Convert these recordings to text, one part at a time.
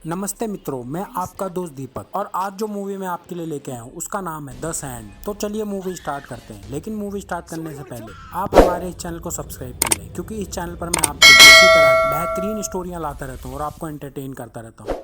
नमस्ते मित्रों, मैं आपका दोस्त दीपक और आज जो मूवी मैं आपके लिए लेके आया हूँ उसका नाम है द सैंड। तो चलिए मूवी स्टार्ट करते हैं। लेकिन मूवी स्टार्ट करने से पहले आप हमारे इस चैनल को सब्सक्राइब कर लें, क्योंकि इस चैनल पर मैं आपको इसी तरह बेहतरीन स्टोरियां लाता रहता हूँ और आपको एंटरटेन करता रहता हूँ।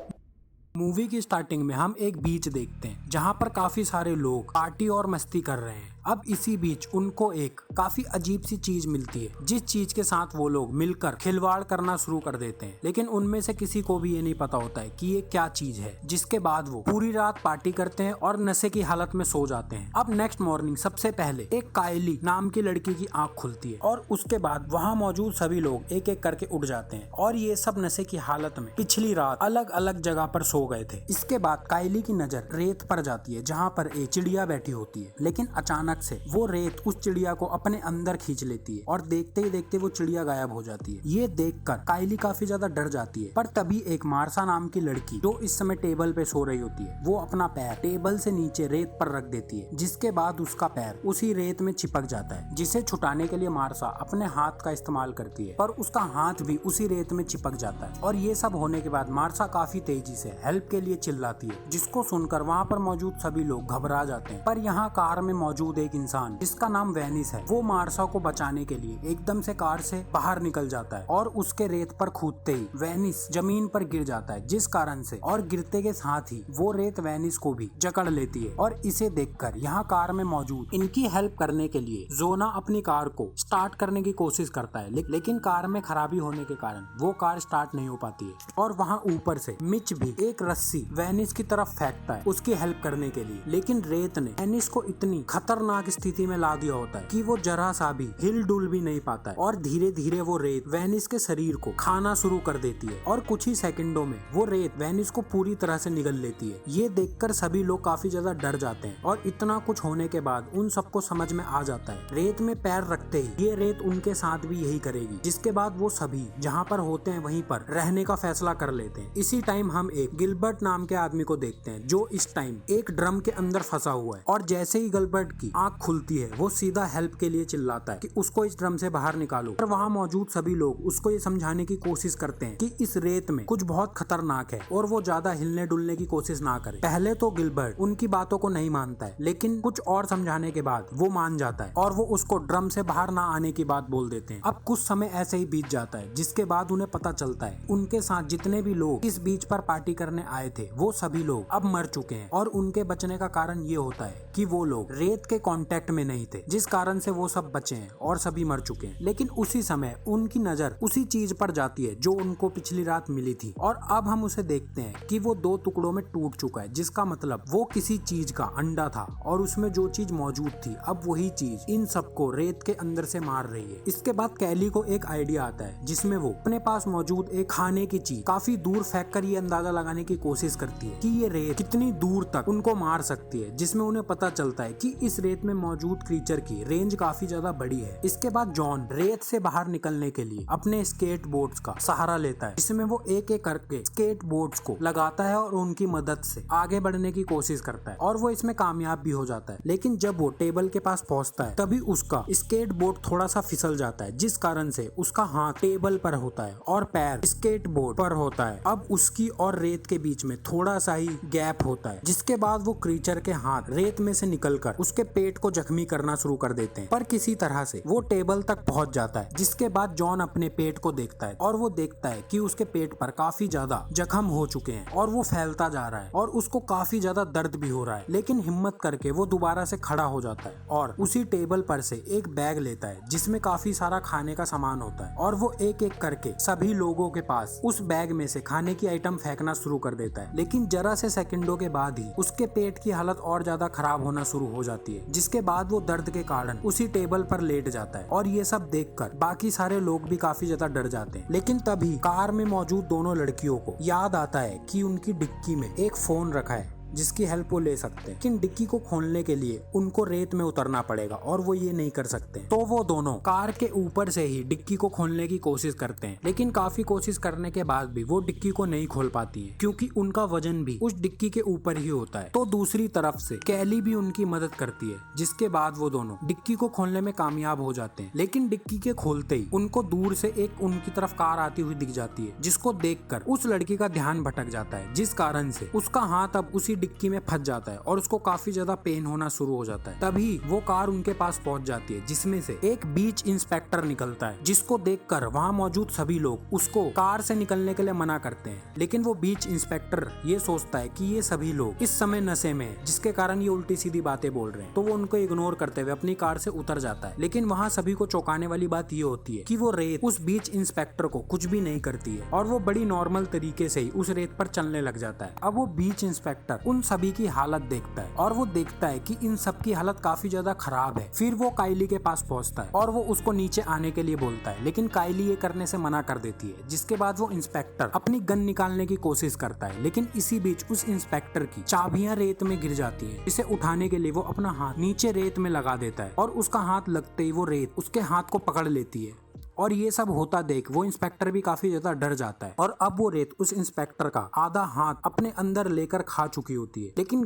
मूवी की स्टार्टिंग में हम एक बीच देखते हैं जहाँ पर काफी सारे लोग पार्टी और मस्ती कर रहे हैं। अब इसी बीच उनको एक काफी अजीब सी चीज मिलती है, जिस चीज के साथ वो लोग मिलकर खिलवाड़ करना शुरू कर देते हैं। लेकिन उनमें से किसी को भी ये नहीं पता होता है कि ये क्या चीज है। जिसके बाद वो पूरी रात पार्टी करते हैं और नशे की हालत में सो जाते हैं। अब नेक्स्ट मॉर्निंग सबसे पहले एक कायली नाम की लड़की की आंख खुलती है और उसके बाद वहाँ मौजूद सभी लोग एक एक करके उठ जाते हैं और ये सब नशे की हालत में पिछली रात अलग अलग जगह पर सो गए थे। इसके बाद कायली की नजर रेत पर जाती है जहाँ पर एक चिड़िया बैठी होती है, लेकिन अचानक से वो रेत उस चिड़िया को अपने अंदर खींच लेती है और देखते ही देखते वो चिड़िया गायब हो जाती है। ये देखकर कायली काफी ज्यादा डर जाती है। पर तभी एक मार्सा नाम की लड़की जो इस समय टेबल पे सो रही होती है, वो अपना पैर टेबल से नीचे रेत पर रख देती है, जिसके बाद उसका पैर उसी रेत में चिपक जाता है। जिसे छुटाने के लिए मार्सा अपने हाथ का इस्तेमाल करती है, पर उसका हाथ भी उसी रेत में चिपक जाता है। और ये सब होने के बाद मार्सा काफी तेजी से हेल्प के लिए चिल्लाती है, जिसको सुनकर वहाँ पर मौजूद सभी लोग घबरा जाते हैं। पर यहाँ कार में मौजूद एक इंसान जिसका नाम वेनिस है, वो मार्सा को बचाने के लिए एकदम से कार से बाहर निकल जाता है और उसके रेत पर कूदते ही वेनिस जमीन पर गिर जाता है, जिस कारण से और गिरते के साथ ही वो रेत वेनिस को भी जकड़ लेती है। और इसे देखकर यहाँ कार में मौजूद इनकी हेल्प करने के लिए जोना अपनी कार को स्टार्ट करने की कोशिश करता है, लेकिन कार में खराबी होने के कारण वो कार स्टार्ट नहीं हो पाती है। और वहाँ ऊपर से मिच भी एक रस्सी वेनिस की तरफ फेंकता है उसकी हेल्प करने के लिए, लेकिन रेत ने वेनिस को इतनी खतरनाक स्थिति में ला दिया होता है कि वो जरा सा भी हिल डुल भी नहीं पाता है। और धीरे धीरे वो रेत वेनिस के शरीर को खाना शुरू कर देती है और कुछ ही सेकंडों में वो रेत वेनिस को पूरी तरह से निगल लेती है। ये देखकर सभी लोग काफी ज्यादा डर जाते हैं और इतना कुछ होने के बाद उन सबको समझ में आ जाता है रेत में पैर रखते ही ये रेत उनके साथ भी यही करेगी। जिसके बाद वो सभी जहाँ पर होते हैं वहीं पर रहने का फैसला कर लेते हैं। इसी टाइम हम एक गिलबर्ट नाम के आदमी को देखते हैं, जो इस टाइम एक ड्रम के अंदर फंसा हुआ है। और जैसे ही गिलबर्ट की आंख खुलती है, वो सीधा हेल्प के लिए चिल्लाता है कि उसको इस ड्रम से बाहर निकालो। पर वहाँ मौजूद सभी लोग उसको ये समझाने की कोशिश करते हैं कि इस रेत में कुछ बहुत खतरनाक है और वो ज्यादा हिलने डुलने की कोशिश ना करे। पहले तो गिलबर्ट उनकी बातों को नहीं मानता है, लेकिन कुछ और समझाने के बाद वो मान जाता है और वो उसको ड्रम से बाहर ना आने की बात बोल देते हैं। अब कुछ समय ऐसे ही बीत जाता है, जिसके बाद उन्हें पता चलता है उनके साथ जितने भी लोग इस बीच पर पार्टी करने आए थे, वो सभी लोग अब मर चुके हैं। और उनके बचने का कारण ये होता है कि वो लोग रेत के कांटेक्ट में नहीं थे, जिस कारण से वो सब बचे हैं और सभी मर चुके हैं। लेकिन उसी समय उनकी नजर उसी चीज पर जाती है जो उनको पिछली रात मिली थी, और अब हम उसे देखते हैं कि वो दो टुकड़ों में टूट चुका है, जिसका मतलब वो किसी चीज का अंडा था और उसमें जो चीज मौजूद थी, अब वही चीज इन सबको रेत के अंदर से मार रही है। इसके बाद कैली को एक आइडिया आता है, जिसमें वो अपने पास मौजूद एक खाने की चीज काफी दूर फेंक कर ये अंदाजा लगाने की कोशिश करती है कि ये रेत कितनी दूर तक उनको मार सकती है, जिसमें उन्हें पता चलता है कि इस रेत में मौजूद क्रीचर की रेंज काफी ज्यादा बड़ी है। इसके बाद जॉन रेत से बाहर निकलने के लिए अपने स्केट बोर्ड्स का सहारा लेता है, जिसमें वो एक एक करके स्केट बोर्ड्स को लगाता है और उनकी मदद से आगे बढ़ने की कोशिश करता है, और वो इसमें कामयाब भी हो जाता है। लेकिन जब वो टेबल के पास पहुंचता है, तभी उसका स्केट बोर्ड थोड़ा सा फिसल जाता है, जिस कारण से उसका हाथ टेबल पर होता है और पैर स्केट बोर्ड पर होता है। अब उसकी और रेत के बीच में थोड़ा सा ही गैप होता है, जिसके बाद वो क्रीचर के हाथ रेत में से निकलकर उसके पेट को जख्मी करना शुरू कर देते हैं। पर किसी तरह से वो टेबल तक पहुंच जाता है, जिसके बाद जॉन अपने पेट को देखता है और वो देखता है कि उसके पेट पर काफी ज्यादा जख्म हो चुके हैं और वो फैलता जा रहा है और उसको काफी ज्यादा दर्द भी हो रहा है। लेकिन हिम्मत करके वो दोबारा से खड़ा हो जाता है और उसी टेबल पर से एक बैग लेता है, जिसमें काफी सारा खाने का सामान होता है, और वो एक एक करके सभी लोगों के पास उस बैग में से खाने की आइटम फेंकना शुरू कर देता है। लेकिन जरा से सेकंडों के बाद ही उसके पेट की हालत और ज्यादा खराब होना शुरू हो जाती है, जिसके बाद वो दर्द के कारण उसी टेबल पर लेट जाता है। और ये सब देखकर बाकी सारे लोग भी काफी ज्यादा डर जाते हैं। लेकिन तभी कार में मौजूद दोनों लड़कियों को याद आता है कि उनकी डिक्की में एक फोन रखा है, जिसकी हेल्प वो ले सकते हैं, लेकिन डिक्की को खोलने के लिए उनको रेत में उतरना पड़ेगा और वो ये नहीं कर सकते। तो वो दोनों कार के ऊपर से ही डिक्की को खोलने की कोशिश करते हैं, लेकिन काफी कोशिश करने के बाद भी वो डिक्की को नहीं खोल पाती है, क्योंकि उनका वजन भी उस डिक्की के ऊपर ही होता है। तो दूसरी तरफ से कैली भी उनकी मदद करती है, जिसके बाद वो दोनों डिक्की को खोलने में कामयाब हो जाते हैं। लेकिन डिक्की के खोलते ही उनको दूर से एक उनकी तरफ कार आती हुई दिख जाती है, जिसको देखकर उस लड़की का ध्यान भटक जाता है, जिस कारण से उसका हाथ अब उसी डिक्की में फंस जाता है और उसको काफी ज्यादा पेन होना शुरू हो जाता है। तभी वो कार उनके पास पहुंच जाती है, जिसमें से एक बीच इंस्पेक्टर निकलता है, जिसको देखकर वहां मौजूद सभी लोग उसको कार से निकलने के लिए मना करते हैं। लेकिन वो बीच इंस्पेक्टर ये सोचता है कि ये सभी लोग इस समय नशे में है, जिसके कारण ये उल्टी सीधी बातें बोल रहे हैं। तो वो उनको इग्नोर करते हुए अपनी कार से उतर जाता है। लेकिन वहाँ सभी को चौंकाने वाली बात ये होती है कि वो रेत उस बीच इंस्पेक्टर को कुछ भी नहीं करती है और वो बड़ी नॉर्मल तरीके से ही उस रेत पर चलने लग जाता है। अब वो बीच इंस्पेक्टर उन सभी की हालत देखता है और वो देखता है कि इन सब की हालत काफी ज्यादा खराब है। फिर वो काइली के पास पहुंचता है और वो उसको नीचे आने के लिए बोलता है, लेकिन काइली ये करने से मना कर देती है। जिसके बाद वो इंस्पेक्टर अपनी गन निकालने की कोशिश करता है, लेकिन इसी बीच उस इंस्पेक्टर की चाबियां रेत में गिर जाती है। इसे उठाने के लिए वो अपना हाथ नीचे रेत में लगा देता है और उसका हाथ लगते ही वो रेत उसके हाथ को पकड़ लेती है। और ये सब होता देख वो इंस्पेक्टर भी काफी ज्यादा डर जाता है और अब वो रेत उस इंस्पेक्टर का आधा हाथ अपने अंदर लेकर खा चुकी होती है। लेकिन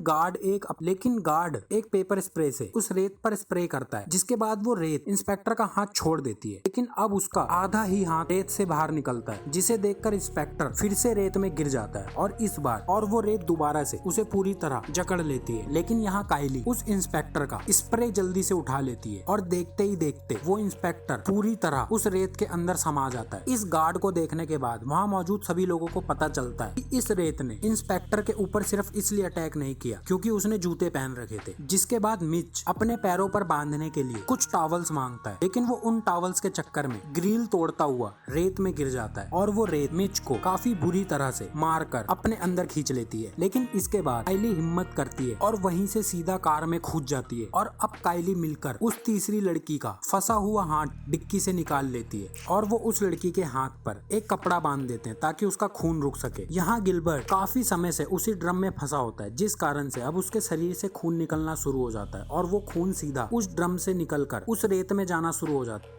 गार्ड एक पेपर स्प्रे से उस रेत पर स्प्रे करता है, जिसके बाद वो रेत इंस्पेक्टर का हाथ छोड़ देती है। लेकिन अब उसका आधा ही हाथ रेत से बाहर निकलता है, जिसे देखकर इंस्पेक्टर फिर से रेत में गिर जाता है और इस बार वो रेत दोबारा से उसे पूरी तरह जकड़ लेती है। लेकिन यहाँ काइली उस इंस्पेक्टर का स्प्रे जल्दी से उठा लेती है और देखते ही देखते वो इंस्पेक्टर पूरी तरह उस रेत के अंदर समा जाता है। इस गार्ड को देखने के बाद वहाँ मौजूद सभी लोगों को पता चलता है कि इस रेत ने इंस्पेक्टर के ऊपर सिर्फ इसलिए अटैक नहीं किया क्योंकि उसने जूते पहन रखे थे। जिसके बाद मिच अपने पैरों पर बांधने के लिए कुछ टॉवल्स मांगता है, लेकिन वो उन टॉवल्स के चक्कर में ग्रिल तोड़ता हुआ रेत में गिर जाता है और वो रेत मिच को काफी बुरी तरह से मारकर अपने अंदर खींच लेती है। लेकिन इसके बाद काइली हिम्मत करती है और वहीं से सीधा कार में कूद जाती है और अब काइली मिलकर उस तीसरी लड़की का फंसा हुआ हाथ डिक्की से निकाल लेती है और वो उस लड़की के हाथ पर एक कपड़ा बांध देते हैं ताकि उसका खून रुक सके। यहाँ गिलबर्ट काफी समय से उसी ड्रम में फंसा होता है, जिस कारण से अब उसके शरीर से खून निकलना शुरू हो जाता है और वो खून सीधा उस ड्रम से निकलकर उस रेत में जाना शुरू हो जाता है।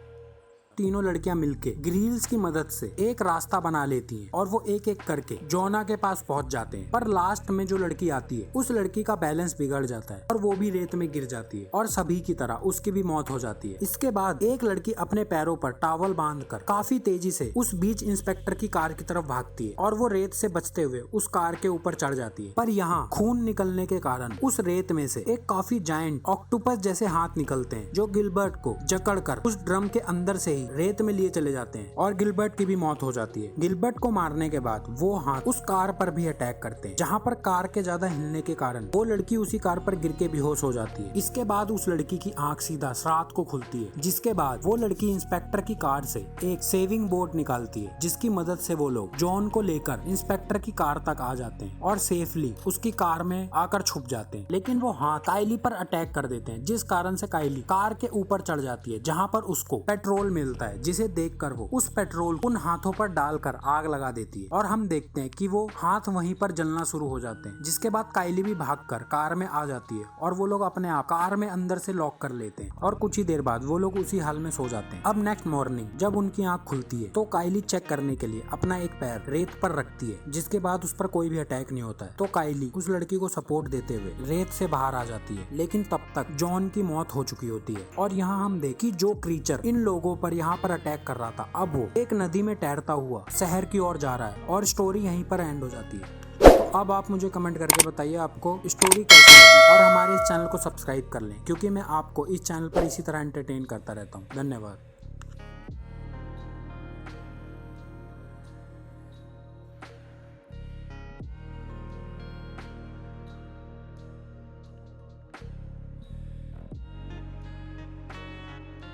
तीनों लड़कियां मिलके ग्रिल्स की मदद से एक रास्ता बना लेती हैं और वो एक एक करके जोना के पास पहुंच जाते हैं। पर लास्ट में जो लड़की आती है उस लड़की का बैलेंस बिगड़ जाता है और वो भी रेत में गिर जाती है और सभी की तरह उसकी भी मौत हो जाती है। इसके बाद एक लड़की अपने पैरों पर टॉवल बांधकर काफी तेजी से उस बीच इंस्पेक्टर की कार की तरफ भागती है और वो रेत से बचते हुए उस कार के ऊपर चढ़ जाती है। पर यहाँ खून निकलने के कारण उस रेत में से एक काफी जायंट ऑक्टोपस जैसे हाथ निकलते हैं, जो गिलबर्ट को जकड़कर उस ड्रम के अंदर से ही रेत में लिए चले जाते हैं और गिलबर्ट की भी मौत हो जाती है। गिलबर्ट को मारने के बाद वो हाथ उस कार पर भी अटैक करते हैं, जहाँ पर कार के ज्यादा हिलने के कारण वो लड़की उसी कार पर गिर के बेहोश हो जाती है। इसके बाद उस लड़की की आंख सीधा रात को खुलती है, जिसके बाद वो लड़की इंस्पेक्टर की कार से एक सेविंग बोट निकालती है, जिसकी मदद से वो लोग जॉन को लेकर इंस्पेक्टर की कार तक आ जाते हैं और सेफली उसकी कार में आकर छुप जाते हैं। लेकिन वो हाथ काइली पर अटैक कर देते हैं, जिस कारण से काइली कार के ऊपर चढ़ जाती है, जहाँ पर उसको पेट्रोल मिलता है, जिसे देखकर वो उस पेट्रोल उन हाथों पर डालकर आग लगा देती है और हम देखते हैं कि वो हाथ वहीं पर जलना शुरू हो जाते हैं। जिसके बाद काइली भी भागकर कार में आ जाती है और वो लोग अपने आप कार में अंदर से लॉक कर लेते हैं और कुछ ही देर बाद वो लोग उसी हाल में सो जाते हैं। अब नेक्स्ट मॉर्निंग जब उनकी आंख खुलती है तो काइली चेक करने के लिए अपना एक पैर रेत पर रखती है, जिसके बाद उस पर कोई भी अटैक नहीं होता है। तो काइली उस लड़की को सपोर्ट देते हुए रेत से बाहर आ जाती है, लेकिन तब तक जॉन की मौत हो चुकी होती है। और यहाँ हम देख कि जो क्रीचर इन लोगों पर यहाँ पर अटैक कर रहा था, अब वो एक नदी में तैरता हुआ शहर की ओर जा रहा है और स्टोरी यहीं पर एंड हो जाती है। तो अब आप मुझे कमेंट करके बताइए आपको स्टोरी कैसी लगी और हमारे इस चैनल को सब्सक्राइब कर लें, क्योंकि मैं आपको इस चैनल पर इसी तरह एंटरटेन करता रहता हूँ। धन्यवाद।